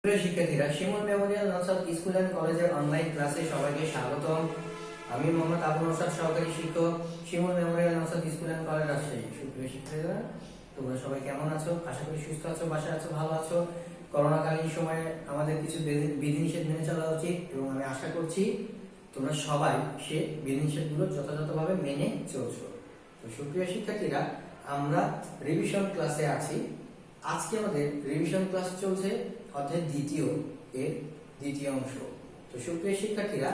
প্রিয় শিক্ষার্থীরা, Shimul memorial Naushad school and কলেজের অনলাইন ক্লাসে সবাইকে স্বাগতম। আমি মোহাম্মদ আবুল নওশাদ, সহকারী শিক্ষক, Shimul memorial Naushad school and college, Rajshahi. সুপ্রিয় শিক্ষার্থীরা, তোমরা সবাই কেমন আছো? আশা করি সুস্থ আছো, বাসায় আছো, ভালো আছো। করোনাকালীন সময়ে আমাদের কিছু বিধিনিষেধ মেনে চলা উচিত এবং আমি আশা করছি তোমরা সবাই সে বিধিনিষেধগুলো যথাযথভাবে মেনে চলছো। তো সুপ্রিয় শিক্ষার্থীরা, আমরা রিভিশন ক্লাসে আছি। আজকে আমাদের রিভিশন ক্লাস চলছে অধ্যায় দ্বিতীয় অংশ। তো সুপ্রিয় শিক্ষার্থীরা,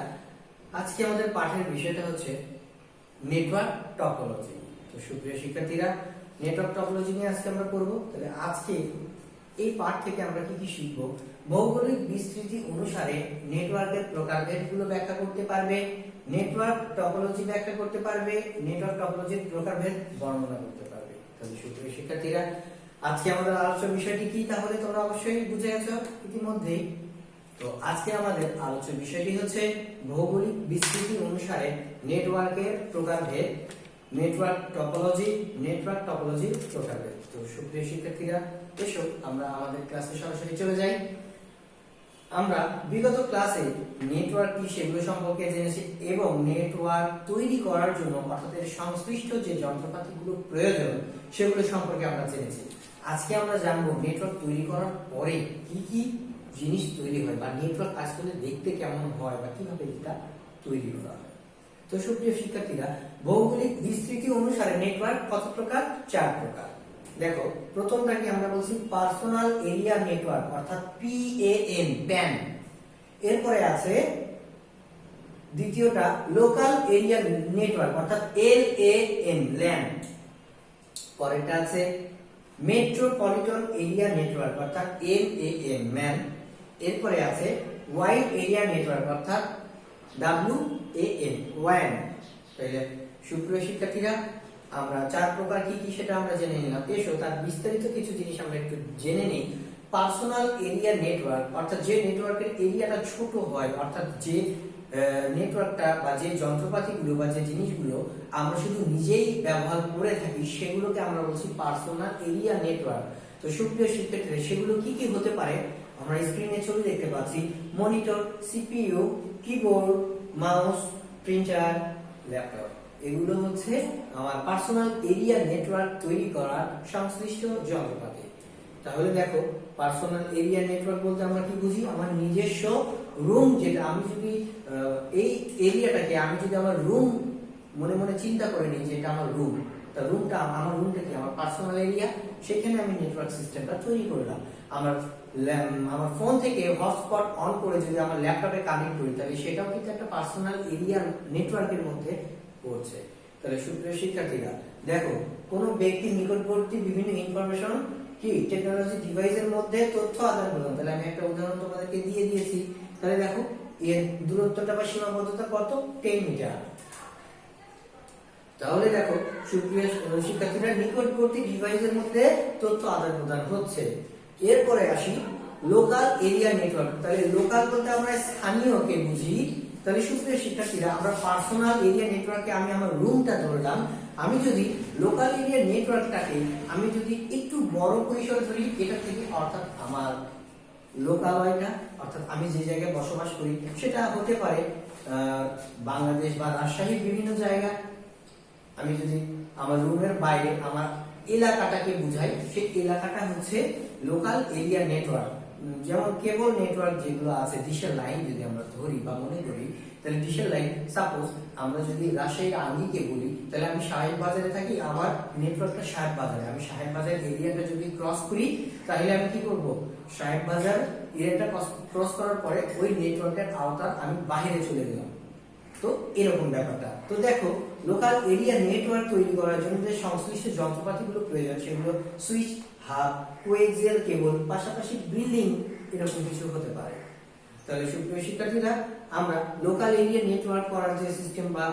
আজকে আমাদের পাঠের বিষয়টা হচ্ছে নেটওয়ার্ক টপোলজি। তো সুপ্রিয় শিক্ষার্থীরা, নেটওয়ার্ক টপোলজি নিয়ে আজকে আমরা পড়ব। তাহলে আজকে এই পাঠ থেকে আমরা কি কি শিখব? ভৌগোলিক বিস্তৃতি অনুসারে নেটওয়ার্কের প্রকারভেদগুলো ব্যাখ্যা করতে পারবে, নেটওয়ার্ক টপোলজি ব্যাখ্যা করতে পারবে, নেটওয়ার্ক টপোলজির প্রকারভেদ বর্ণনা করতে পারবে। তাহলে সুপ্রিয় শিক্ষার্থীরা, আজকে আমাদের আলোচ্য বিষয়টি কি তাহলে তোমরা অবশ্যই বুঝে গেছো ইতিমধ্যেই। তো আজকে আমাদের আলোচ্য বিষয়টি হচ্ছে ভৌগোলিক বিস্তৃতি অনুসারে নেটওয়ার্কের প্রকারভেদ, নেটওয়ার্ক টপোলজির প্রকারভেদ। তো সুপ্রিয় শিক্ষার্থীরা, এসো আমরা আমাদের ক্লাসে সরাসরি চলে যাই। আমরা বিগত ক্লাসে নেটওয়ার্ক কি সেগুলো সম্পর্কে জেনেছি এবং নেটওয়ার্ক তৈরি করার জন্য অর্থাৎ এর সংশ্লিষ্ট যে যন্ত্রপাতিগুলো প্রয়োজন সেগুলো সম্পর্কে আমরা জেনেছি। আজকে আমরা জানবো নেটওয়ার্ক তৈরি করার পরে কি কি জিনিস তৈরি হয় বা নেটওয়ার্ক আসলে দেখতে কেমন হয় বা কিভাবে এটা তৈরি করা হয়। তো সুপ্রিয় শিক্ষার্থীরা, ভৌগোলিক বিস্তৃতি অনুসারে নেটওয়ার্ক কত প্রকার? 4 প্রকার। দেখো, প্রথমটাকে আমরা বলছি পার্সোনাল এরিয়া নেটওয়ার্ক অর্থাৎ PAN। এরপরে আছে দ্বিতীয়টা লোকাল এরিয়া নেটওয়ার্ক অর্থাৎ LAN। পরেরটা আছে মেট্রোপলিটন এরিয়া নেটওয়ার্ক অর্থাৎ MAN। এরপরে আছে ওয়াইড এরিয়া নেটওয়ার্ক অর্থাৎ WAN। তাহলে সুপ্রিয় শিক্ষার্থীরা, আমরা 4 প্রকার কি কি সেটা আমরা জেনে নিলাম। এসো তার বিস্তারিত কিছু জিনিস আমরা একটু জেনে নিই। পার্সোনাল এরিয়া নেটওয়ার্ক অর্থাৎ যে নেটওয়ার্কের এরিয়াটা ছোট হয়, অর্থাৎ যে নেটওয়ার্কটা বা যে যন্ত্রপাতিগুলো বা যে জিনিসগুলো আমরা শুধু নিজেই ব্যবহার করে থাকি সেগুলোকে আমরা বলছি পার্সোনাল এরিয়া নেটওয়ার্ক। তো সুপ্রিয় শিক্ষার্থীরা, সেগুলো কি কি হতে পারে? আমরা স্ক্রিনে ছবি দেখতে পাচ্ছি, monitor, CPU, keyboard, mouse, printer, laptop. এগুলো হচ্ছে আমার পার্সোনাল এরিয়া নেটওয়ার্ক তৈরি করার সংশ্লিষ্ট যন্ত্রপাতি। তাহলে দেখো, পার্সোনাল এরিয়া নেটওয়ার্ক বলতে আমরা কি বুঝি? আমার নিজস্ব রুম, যেটা আমি যদি এই এরিয়াটাকে আমি যদি আমার রুম মনে মনে চিন্তা করে নিই যে এটা আমার রুম, তা আমার রুমটা কি আমার পার্সোনাল এরিয়া। সেখানে আমি নেটওয়ার্ক সিস্টেমটা তৈরি করলাম। আমার ফোন থেকে হটস্পট অন করে যদি আমার ল্যাপটপে কানেক্ট করি তাহলে সেটাও কিন্তু একটা পার্সোনাল এরিয়া নেটওয়ার্কের মধ্যে পড়ছে। তাহলে সুপ্রিয় শিক্ষার্থীরা, দেখো, কোন ব্যক্তির নিকটবর্তী বিভিন্ন ইনফরমেশন কি টেকনোলজি ডিভাইসের মধ্যে তথ্য আদান প্রদান। তাহলে আমি একটা উদাহরণ তোমাদেরকে দিয়ে দিয়েছি। তাহলে দেখো, এর দূরত্বটা বা সীমাবদ্ধতা কত? 10 মিটার। তাহলে দেখো সুপ্রিয় শিক্ষার্থীরা, নিকটবর্তী ডিভাইসের মধ্যে তথ্য আদান প্রদান হচ্ছে। এরপরে আসি লোকাল এরিয়া নেটওয়ার্ক। তাহলে লোকাল বলতে আমরা স্থানীয়কে বুঝি। তাহলে সুপ্রিয় শিক্ষার্থীরা, আমরা পার্সোনাল এরিয়া নেটওয়ার্কে আমি আমার রুমটা ধরলাম। আমি যদি লোকাল এরিয়া নেটওয়ার্কটাকে আমি যদি একটু বড় পরিসরে ধরি, এটা থেকে অর্থাৎ আমার লোকালয়টা অর্থাৎ আমি যে জায়গায় বসবাস করি সেটা হতে পারে বাংলাদেশ বা রাজশাহীর বিভিন্ন জায়গা। আমি যদি আমার রুমের বাইরে আমার এলাকাটাকে বুঝাই, সেই এলাকাটা হচ্ছে লোকাল এরিয়া নেটওয়ার্ক। যেমন কেবল নেটওয়ার্ক যেগুলো আছে, ডিশের লাইন যদি আমরা ধরি বা মনে করি, তাহলে ডিশের লাইন সাপোজ আমরা যদি রাজশাহীর আঙ্গিকে বলি, তাহলে আমি সাহেব বাজারে থাকি, আমার নেটওয়ার্কটা সাহেব বাজারে। আমি সাহেব বাজার এরিয়াটা যদি ক্রস করি তাহলে আমি কি করব? সাহেব বাজার এরিয়াটা ক্রস করার পরে ওই নেটওয়ার্কের আওতা আমি বাইরে চলে গেলাম। তো এরকম ব্যাপারটা। তো দেখো, লোকাল এরিয়া নেটওয়ার্ক তৈরি করার জন্য যে সংশ্লিষ্ট যন্ত্রপাতিগুলো প্রয়োজন সেগুলো সুইচ, হাব, কোএক্সিয়াল কেবল, পাশাপাশি বিল্ডিং, এরকম কিছু হতে পারে। তাহলে সুপ্রিয় শিক্ষার্থীরা, আমরা লোকাল এরিয়া নেটওয়ার্ক করার যে সিস্টেম বা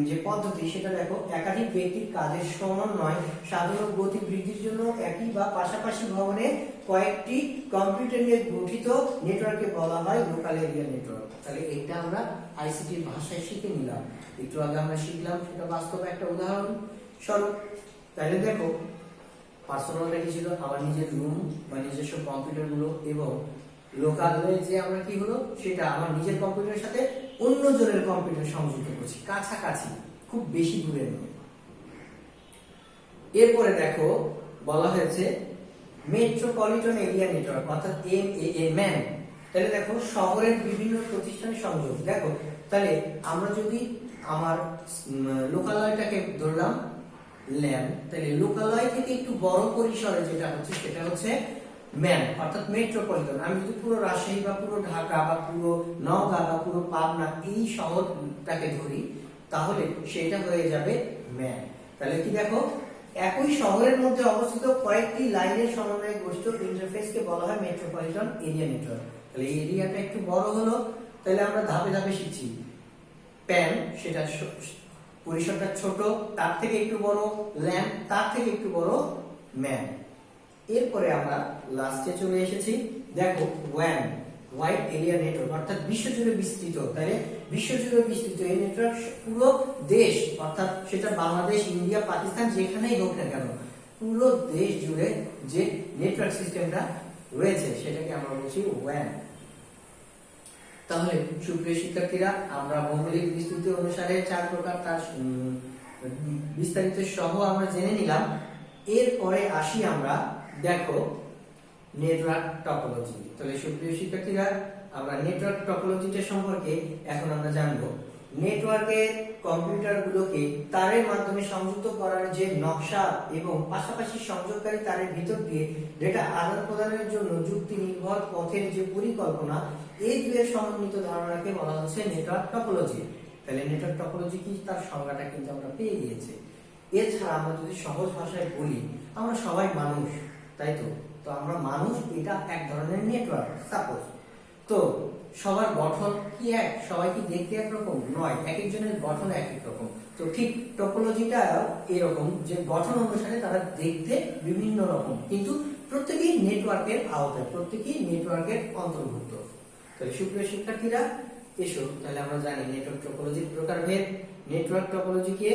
যে পদ্ধতি সেটা দেখো, একাধিক ব্যক্তির কাজের সমন্বয় সাধারণ গতি বৃদ্ধির জন্য একই বা পাশাপাশি ভবনে কয়েকটি কম্পিউটার নিয়ে গঠিত নেটওয়ার্ককে বলা হয় লোকাল এরিয়া নেটওয়ার্ক। তাহলে এটা আমরা আইসিটির ভাষায় শিখে নিলাম। একটু আগে আমরা শিখলাম, সেটা বাস্তবে একটা উদাহরণ স্বরূপ। তাহলে দেখো, পার্সোনালটা কি ছিল? আমার নিজের রুম বা নিজস্ব কম্পিউটার গুলো এবং লোকালে যে আমরা কি হলো সেটা আমার নিজের কম্পিউটারের সাথে অন্য জনের কম্পিউটার সংযুক্ত করছি, কাছাকাছি, খুব বেশি দূরে নয়। এরপরে দেখো বলা হয়েছে মেট্রোপলিটন এরিয়া নেটওয়ার্ক অর্থাৎ MAN। তাহলে দেখো শহরের বিভিন্ন প্রতিষ্ঠানের সংযোগ। দেখো তাহলে আমরা যদি আমার লোকালয়টাকে ধরলাম ল্যান, তাহলে লোকালয় থেকে একটু বড় পরিসরে যেটা হচ্ছে সেটা হচ্ছে ম্যান অর্থাৎ মেট্রোপলিটন। আমি যদি পুরো রাজশাহী বা পুরো ঢাকা বা পুরো নওগাঁ বা পুরো পাবনা এই শহরটাকে ধরি তাহলে সেটা হয়ে যাবে ম্যান। তাহলে কি দেখো একই শহরের মধ্যে অবস্থিত কয়েকটি লাইনের সমন্বয়ে গঠিত ইন্টারফেসকে বলা হয় মেট্রোপলিটন এরিয়া নেটওয়ার্ক। তাহলে এরিয়াটা একটু বড় হলো, তাহলে আমরা ধাপে ধাপে শিখছি। প্যান সেটা পরিসরটা ছোট, তার থেকে একটু বড় ল্যান, তার থেকে একটু বড় ম্যান। এরপরে আমরা লাস্টে চলে এসেছি। দেখো ওয়ান ওয়াইড এরিয়া নেটওয়ার্ক অর্থাৎ বিশ্বজুড়ে বিস্তৃত। তাহলে বিশ্বজুড়ে বিস্তৃত এই নেটওয়ার্ক পুরো দেশ অর্থাৎ সেটা বাংলাদেশ, ইন্ডিয়া, পাকিস্তান যেখানেই হোক না কেন পুরো দেশ জুড়ে যে নেটওয়ার্ক সিস্টেমটা রয়েছে সেটাকে আমরা বলছি ওয়ান। তাহলে সুপ্রিয় শিক্ষার্থীরা আমরা ভৌগোলিক বিস্তৃতি অনুসারে 4 প্রকার তার বিস্তারিত সহ আমরা জেনে নিলাম। এরপরে আসি আমরা দেখো নেটওয়ার্ক টপোলজি। তাহলে সুপ্রিয় শিক্ষার্থীরা আমরা নেটওয়ার্ক টপোলজিটা সম্পর্কে এখন আমরা জানবো। নেটওয়ার্কের কম্পিউটারগুলোকে তারের মাধ্যমে সংযুক্ত করার যে নকশা এবং পাশাপাশি সংযোগকারী তারের ভিতর দিয়ে ডেটা আদান প্রদানের জন্য যুক্তি নির্ভর পথের যে পরিকল্পনা, এই দুয়ের সমন্বিত ধারণাকে বলা হচ্ছে নেটওয়ার্ক টপোলজি। তাহলে নেটওয়ার্ক টপোলজি কি তার সংজ্ঞাটা কিন্তু আমরা পেয়ে গিয়েছি। এছাড়া আমরা যদি সহজ ভাষায় বলি আমরা সবাই মানুষ, তাই তো? তো আমরা মানুষ, এটা এক ধরনের নেটওয়ার্ক সাপোজ। তো সবার গঠন কি এক? সবাই কি দেখতে একরকম নয়, এক একজনের গঠন এক এক রকম। তো ঠিক টপোলজিটা এরকম যে গঠন অনুসারে তারা দেখতে বিভিন্ন রকম, কিন্তু প্রত্যেকেই নেটওয়ার্কের আওতায়, প্রত্যেকেই নেটওয়ার্কের অন্তর্ভুক্ত। তাহলে সুপ্রিয় শিক্ষার্থীরা এসো তাহলে আমরা জানি নেটওয়ার্ক টপোলজির প্রকারভেদ। নেটওয়ার্ক টপোলজিকে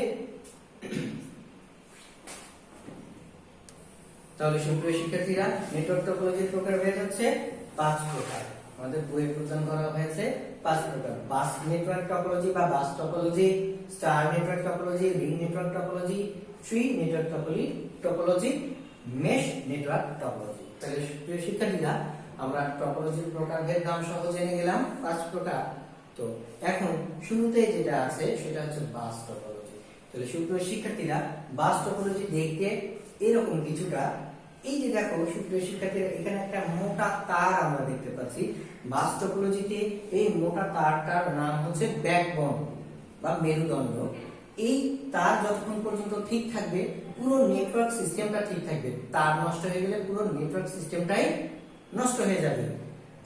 তাহলে সুপ্রিয় শিক্ষার্থীরা নেটওয়ার্ক টপোলজির প্রকারভেদ হচ্ছে 5 প্রকার। আমাদের বইয়ে প্রদান করা হয়েছে 5 প্রকার। বাস নেটওয়ার্ক টপোলজি বা bus topology, star network topology, ring network topology, tree network topology, mesh network topology. তাহলে সুপ্রিয় শিক্ষার্থীরা আমরা টপোলজির প্রকারভেদ নাম সহ জেনে গেলাম 5 প্রকার। তো এখন শুরুতে যেটা আছে সেটা হচ্ছে বাস টপোলজি। তাহলে সুপ্রিয় শিক্ষার্থীরা বাস টপোলজি দেখতে এরকম কিছুটা। এই যে দেখো সুপ্রিয় শিক্ষার্থীরা এখানে একটা মোটা তার আমরা দেখতে পাচ্ছি। বাস টপোলজিতে এই মোটা তারটার নাম হচ্ছে ব্যাকবোন বা মেরুদণ্ড। এই তার যতক্ষণ পর্যন্ত ঠিক থাকবে পুরো নেটওয়ার্ক সিস্টেমটা ঠিক থাকবে। তার নষ্ট হয়ে গেলে পুরো নেটওয়ার্ক সিস্টেমটাই নষ্ট হয়ে যাবে।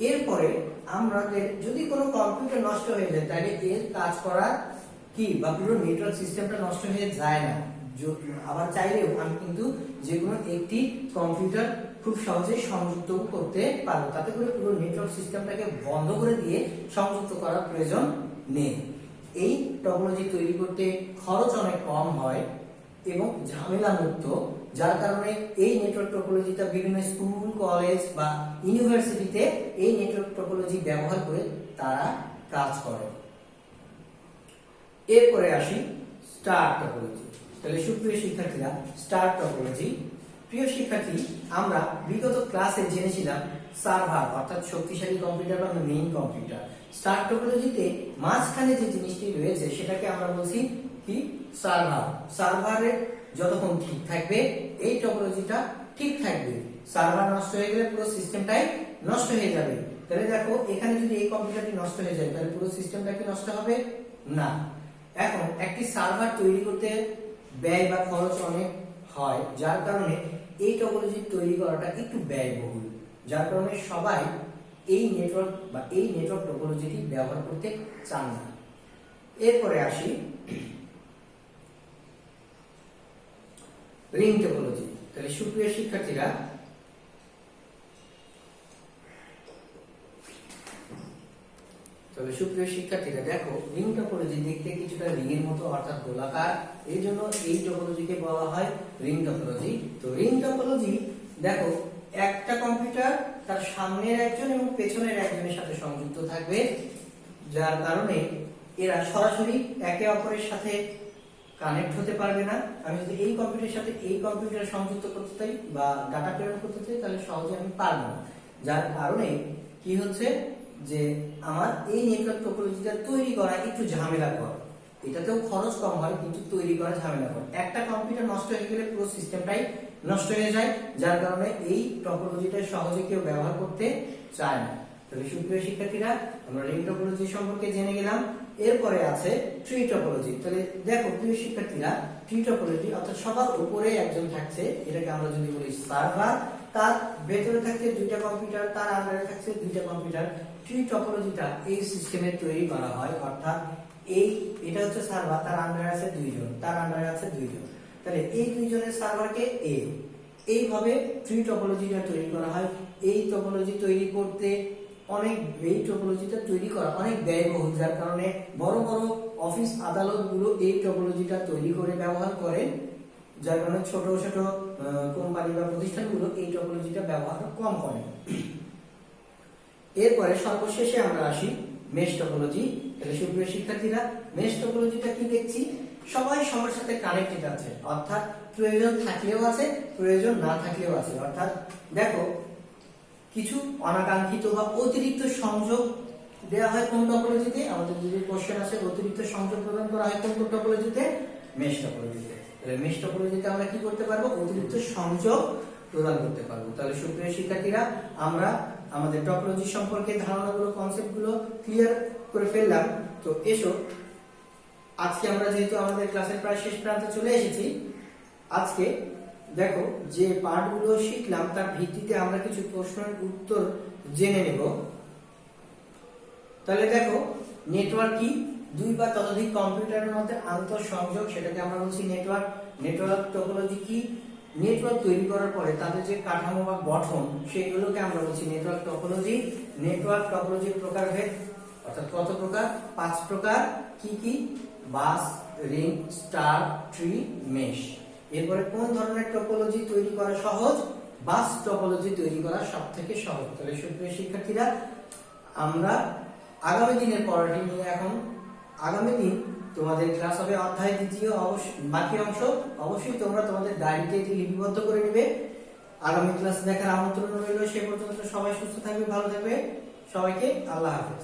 এরপরে আমাদের যদি কোনো কম্পিউটার নষ্ট হয়ে যায় তাহলে এর কাজ করা কি বা পুরো নেটওয়ার্ক সিস্টেমটা নষ্ট হয়ে যায় না। আবার চাইলেও আমি কিন্তু যে কোনো একটি কম্পিউটার খুব সহজে সংযুক্ত করতে পারবো, তাতে করে পুরো নেটওয়ার্ক সিস্টেমটাকে বন্ধ করে দিয়ে সংযুক্ত করার প্রয়োজন নেই। এই টপোলজি তৈরি করতে খরচ অনেক কম হয় এবং ঝামেলা মুক্ত, যার কারণে এই নেটওয়ার্ক টপোলজিটা বিভিন্ন স্কুল, কলেজ বা ইউনিভার্সিটিতে এই নেটওয়ার্ক টপোলজি ব্যবহার করে তারা কাজ করে। এরপরে আসি স্টার টপোলজি। তাহলে সুপ্রিয় শিক্ষার্থীরা স্টার টপোলজি, প্রিয় শিক্ষার্থী আমরা বিগত ক্লাসে জেনেছিলাম সার্ভার অর্থাৎ শক্তিশালী কম্পিউটার বা মেইন কম্পিউটার। স্টার টপোলজিতে মাঝখানে যে জিনিসটি রয়েছে সেটাকে আমরা বলছি কি সার্ভার। সার্ভারে যতক্ষণ ঠিক থাকবে এই টপোলজিটা ঠিক থাকবে। সার্ভার নষ্ট হয়ে গেলে পুরো সিস্টেমটাই নষ্ট হয়ে যাবে। তাহলে দেখো এখানে যদি এই কম্পিউটারটি নষ্ট হয়ে যায় তাহলে পুরো সিস্টেমটা কি নষ্ট হবে না। এখন একটি সার্ভার তৈরি করতে ব্যয় বা খরচ অনেক হয়, যার কারণে এই টপোলজি তৈরি করাটা একটু ব্যয়বহুল, যার কারণে সবাই এই নেটওয়ার্ক বা এই নেটওয়ার্ক টপোলজিটি ব্যবহার করতে চান না। এরপরে আসি রিং টপোলজি। তাহলে সুপ্রিয় শিক্ষার্থীরা দেখো রিং টপোলজি দেখতে কিছুটা রিং এর মতো অর্থাৎ গোলাকার, এই জন্য এই টপোলজিকে বলা হয় রিং টপোলজি। তো রিং টপোলজি দেখো একটা কম্পিউটার তার সামনের একজন এবং পেছনের একজনের সাথে সংযুক্ত থাকবে, যার কারণে এরা সরাসরি একে অপরের সাথে কানেক্ট হতে পারবে না। আমি যদি এই কম্পিউটারের সাথে এই কম্পিউটার সংযুক্ত করতে চাই বা ডাটা প্রেরণ করতে চাই তাহলে সহজে আমি পারবো না, যার কারণে কি হচ্ছে যে আমার এই নেটওয়ার্ক টপোলজিটা তৈরি করা একটু ঝামেলাকর। এটাতেও খরচ কম হয় কিন্তু তৈরি করা ঝামেলাকর। একটা কম্পিউটার নষ্ট হয়ে গেলে পুরো সিস্টেমটাই নষ্ট হয়ে যায়, যার কারণে এই টপোলজিটা সহজে কেউ ব্যবহার করতে চায় না। তাহলে সুপ্রিয় শিক্ষার্থীরা, আমরা রিং টপোলজি সম্পর্কে জেনে গেলাম। এরপরে আছে ট্রি টপোলজি। তাহলে দেখো প্রিয় শিক্ষার্থীরা, ট্রি টপোলজি অর্থাৎ সবার উপরে একজন থাকছে, এটাকে আমরা যদি বলি সার্ভার, তার ভেতরে থাকছে দুইটা কম্পিউটার, তার আন্ডারে থাকছে দুইটা কম্পিউটার। ট্রি টপোলজিটা এই সিস্টেমে তৈরি করা হয়, অর্থাৎ এটা হচ্ছে সার্ভার, তার আন্ডারে আছে দুইজন, তার আন্ডারে আছে দুইজন। তাহলে এই দুইজনের সার্ভারকে এইভাবে ট্রি টপোলজিটা তৈরি করা হয়। এই টপোলজি তৈরি করতে এই টপোলজিটা তৈরি করা অনেক ব্যয়বহুল, যার কারণে বড় বড় অফিস আদালতগুলো এই টপোলজিটা তৈরি করে ব্যবহার করে, যার কারণে ছোট ছোট কোম্পানি বা প্রতিষ্ঠানগুলো এই টপোলজিটা ব্যবহার কম করে। এরপরে সর্বশেষে আমরা আসি মেশ টপোলজি। তাহলে সুপ্রিয় শিক্ষার্থীরা, মেশ টপোলজিটা কি দেখছি? সবাই সবার সাথে কানেক্টেড আছে, অর্থাৎ প্রয়োজন থাকলেও আছে, প্রয়োজন না থাকলেও আছে। অর্থাৎ দেখো, কিছু অনাকাঙ্ক্ষিত বা অতিরিক্ত সংযোগ দেওয়া হয় কোন টপোলজিতে? আমাদের যদি কোশ্চেন আছে অতিরিক্ত সংযোগ প্রদান করা হয় কোন টপোলজিতে? মেশ টপোলজিতে। তাহলে মেশ টপোলজিতে আমরা কি করতে পারবো? অতিরিক্ত সংযোগ প্রদান করতে পারবো। তাহলে সুপ্রিয় শিক্ষার্থীরা, আমরা আমাদের টপোলজি সম্পর্কে ধারণাগুলো, কনসেপ্টগুলো ক্লিয়ার করে ফেললাম। তো এসো, আজকে আমরা যেহেতু আমাদের ক্লাসের প্রায় শেষ প্রান্তে চলে এসেছি, আজকে দেখো যে পার্টগুলো শিখলাম তার ভিত্তিতে আমরা কিছু প্রশ্নের উত্তর জেনে নেব। তাহলে দেখো, নেটওয়ার্ক কি? দুই বা ততোধিক কম্পিউটারের মধ্যে আন্তঃসংযোগ, সেটাকে আমরা বলছি নেটওয়ার্ক। নেটওয়ার্ক টপোলজি কি? নেটওয়ার্ক তৈরি করার পরে তাদের যে কাঠামো বা গঠন, সেগুলোকে আমরা বলছি নেটওয়ার্ক টপোলজি। নেটওয়ার্ক টপোলজির প্রকারভেদ, অর্থাৎ কত প্রকার? 5 প্রকার। কি কি? বাস, রিং, স্টার, ট্রি, মেশ। এরপরে কোন ধরনের টপোলজি তৈরি করা সহজ? বাস টপোলজি তৈরি করা সবথেকে সহজ। তাহলে সুপ্রিয় শিক্ষার্থীরা, আমরা আগামী দিনের পড়াটি নিয়ে আগামী দিন তোমাদের ক্লাস হবে অধ্যায় দ্বিতীয়, বাকি অংশ অবশ্যই তোমরা তোমাদের ডায়েরিতে এটি লিপিবদ্ধ করে নেবে। আগামী ক্লাস দেখার আমন্ত্রণ রইল। সে পর্যন্ত সবাই সুস্থ থাকবে, ভালো থাকবে। সবাইকে আল্লাহ হাফেজ।